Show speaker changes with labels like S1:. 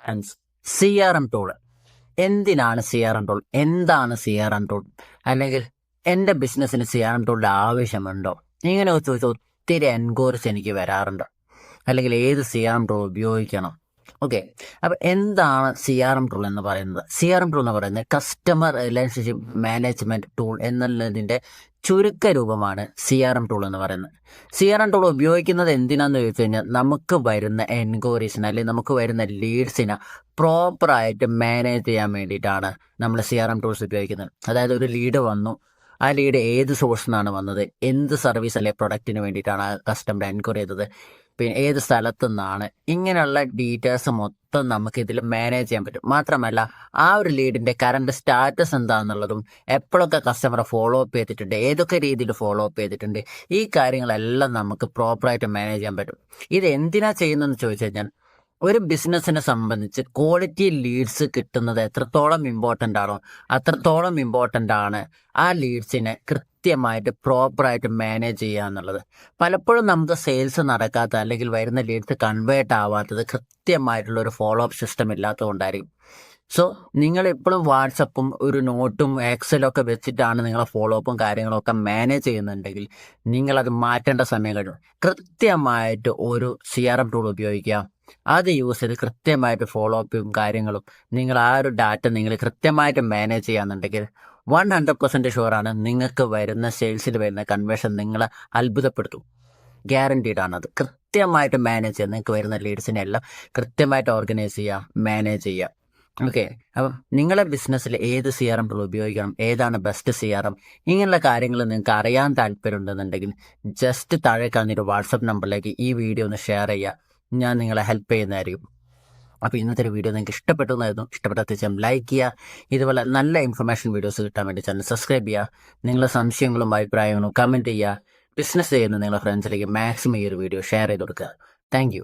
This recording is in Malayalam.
S1: Friends, CRM tool. എന്തിനാണ് CRM ടൂൾ? എന്താണ് CRM ടൂൾ? അല്ലെങ്കിൽ എൻ്റെ ബിസിനസ്സിന് CRM ടൂളിൻ്റെ ആവശ്യമുണ്ടോ? ഇങ്ങനെ ചോദിച്ചാൽ ഒത്തിരി എൻക്വയറീസ് എനിക്ക് വരാറുണ്ട്. അല്ലെങ്കിൽ ഏത് CRM ടൂൾ ഉപയോഗിക്കണം? ഓക്കെ, അപ്പോൾ എന്താണ് CRM ടൂൾ എന്ന് പറയുന്നത്? CRM ടൂൾ എന്ന് പറയുന്നത് കസ്റ്റമർ റിലേഷൻഷിപ്പ് മാനേജ്മെൻറ്റ് ടൂൾ എന്നുള്ളതിൻ്റെ ചുരുക്ക രൂപമാണ് CRM ടൂൾ എന്ന് പറയുന്നത്. CRM ടൂൾ ഉപയോഗിക്കുന്നത് എന്തിനാന്ന് ചോദിച്ചു കഴിഞ്ഞാൽ നമുക്ക് വരുന്ന എൻക്വയറീസിന് അല്ലെങ്കിൽ നമുക്ക് വരുന്ന ലീഡ്സിനെ പ്രോപ്പറായിട്ട് മാനേജ് ചെയ്യാൻ വേണ്ടിയിട്ടാണ് നമ്മൾ CRM ടൂൾസ് ഉപയോഗിക്കുന്നത്. അതായത് ഒരു ലീഡ് വന്നു, ആ ലീഡ് ഏത് സോഴ്സിൽ നിന്നാണ് വന്നത്, എന്ത് സർവീസ് അല്ലെങ്കിൽ പ്രൊഡക്റ്റിന് വേണ്ടിയിട്ടാണ് ആ കസ്റ്റമർ എൻക്വയറി ചെയ്തത്, പിന്നെ ഏത് സ്ഥലത്തു നിന്നാണ്, ഇങ്ങനെയുള്ള ഡീറ്റെയിൽസ് മൊത്തം നമുക്ക് ഇതിൽ മാനേജ് ചെയ്യാൻ പറ്റും. മാത്രമല്ല ആ ഒരു ലീഡിൻ്റെ കറണ്ട് സ്റ്റാറ്റസ് എന്താണെന്നുള്ളതും, എപ്പോഴൊക്കെ കസ്റ്റമറെ ഫോളോ അപ്പ് ചെയ്തിട്ടുണ്ട്, ഏതൊക്കെ രീതിയിൽ ഫോളോ അപ്പ് ചെയ്തിട്ടുണ്ട്, ഈ കാര്യങ്ങളെല്ലാം നമുക്ക് പ്രോപ്പറായിട്ട് മാനേജ് ചെയ്യാൻ പറ്റും. ഇത് എന്തിനാ ചെയ്യുന്നതെന്ന് ചോദിച്ചു കഴിഞ്ഞാൽ, ഒരു ബിസിനസ്സിനെ സംബന്ധിച്ച് ക്വാളിറ്റി ലീഡ്സ് കിട്ടുന്നത് എത്രത്തോളം ഇമ്പോർട്ടൻ്റ് ആണോ അത്രത്തോളം ഇമ്പോർട്ടൻ്റ് ആണ് ആ ലീഡ്സിനെ കൃത്യമായിട്ട് പ്രോപ്പറായിട്ട് മാനേജ് ചെയ്യുക എന്നുള്ളത്. പലപ്പോഴും നമുക്ക് സെയിൽസ് നടക്കാത്ത അല്ലെങ്കിൽ വരുന്ന ലീഡ്സ് കൺവേർട്ട് ആവാത്തത് കൃത്യമായിട്ടുള്ള ഒരു ഫോളോ അപ്പ് സിസ്റ്റം ഇല്ലാത്തതുകൊണ്ടായിരിക്കും. സോ നിങ്ങൾ എപ്പോഴും വാട്സപ്പും ഒരു നോട്ടും എക്സലൊക്കെ വെച്ചിട്ടാണ് നിങ്ങളെ ഫോളോ അപ്പും കാര്യങ്ങളൊക്കെ മാനേജ് ചെയ്യുന്നുണ്ടെങ്കിൽ നിങ്ങളത് മാറ്റേണ്ട സമയം കഴിഞ്ഞു. കൃത്യമായിട്ട് ഒരു CRM ടൂൾ ഉപയോഗിക്കുക, അത് യൂസ് ചെയ്ത് കൃത്യമായിട്ട് ഫോളോ അപ്പും കാര്യങ്ങളും നിങ്ങൾ ആ ഒരു ഡാറ്റ നിങ്ങൾ കൃത്യമായിട്ട് മാനേജ് ചെയ്യാന്നുണ്ടെങ്കിൽ 100% ഷുവറാണ് നിങ്ങൾക്ക് വരുന്ന സെയിൽസിൽ വരുന്ന കൺവേർഷൻ നിങ്ങളെ അത്ഭുതപ്പെടുത്തും. ഗ്യാരണ്ടീഡ് ആണത്. കൃത്യമായിട്ട് മാനേജ് ചെയ്യുക, നിങ്ങൾക്ക് വരുന്ന ലീഡ്സിനെ എല്ലാം കൃത്യമായിട്ട് ഓർഗനൈസ് ചെയ്യുക, മാനേജ് ചെയ്യുക. ഓക്കെ, അപ്പം നിങ്ങളെ ബിസിനസ്സിൽ ഏത് CRM ടൂൾ ഉപയോഗിക്കണം, ഏതാണ് ബെസ്റ്റ് CRM, ഇങ്ങനെയുള്ള കാര്യങ്ങൾ നിങ്ങൾക്ക് അറിയാൻ താല്പര്യമുണ്ടെന്നുണ്ടെങ്കിൽ ജസ്റ്റ് താഴെ കാണുന്നൊരു വാട്സപ്പ് നമ്പറിലേക്ക് ഈ വീഡിയോ ഒന്ന് ഷെയർ ചെയ്യുക. ഞാൻ നിങ്ങളെ ഹെൽപ്പ് ചെയ്യുന്നതായിരിക്കും. അപ്പോൾ ഇന്നത്തെ ഒരു വീഡിയോ നിങ്ങൾക്ക് ഇഷ്ടപ്പെട്ടു എന്നായിരുന്നു. ഇഷ്ടപ്പെട്ട തീർച്ചയായും ലൈക്ക് ചെയ്യുക. ഇതുപോലെ നല്ല ഇൻഫർമേഷൻ വീഡിയോസ് കിട്ടാൻ വേണ്ടി ചാനൽ സബ്സ്ക്രൈബ് ചെയ്യുക. നിങ്ങളുടെ സംശയങ്ങളും അഭിപ്രായങ്ങളും കമൻറ്റ് ചെയ്യുക. ബിസിനസ് ചെയ്യുന്ന നിങ്ങളുടെ ഫ്രണ്ട്സിലേക്ക് മാക്സിമം ഈ ഒരു വീഡിയോ ഷെയർ ചെയ്ത് കൊടുക്കുക. താങ്ക്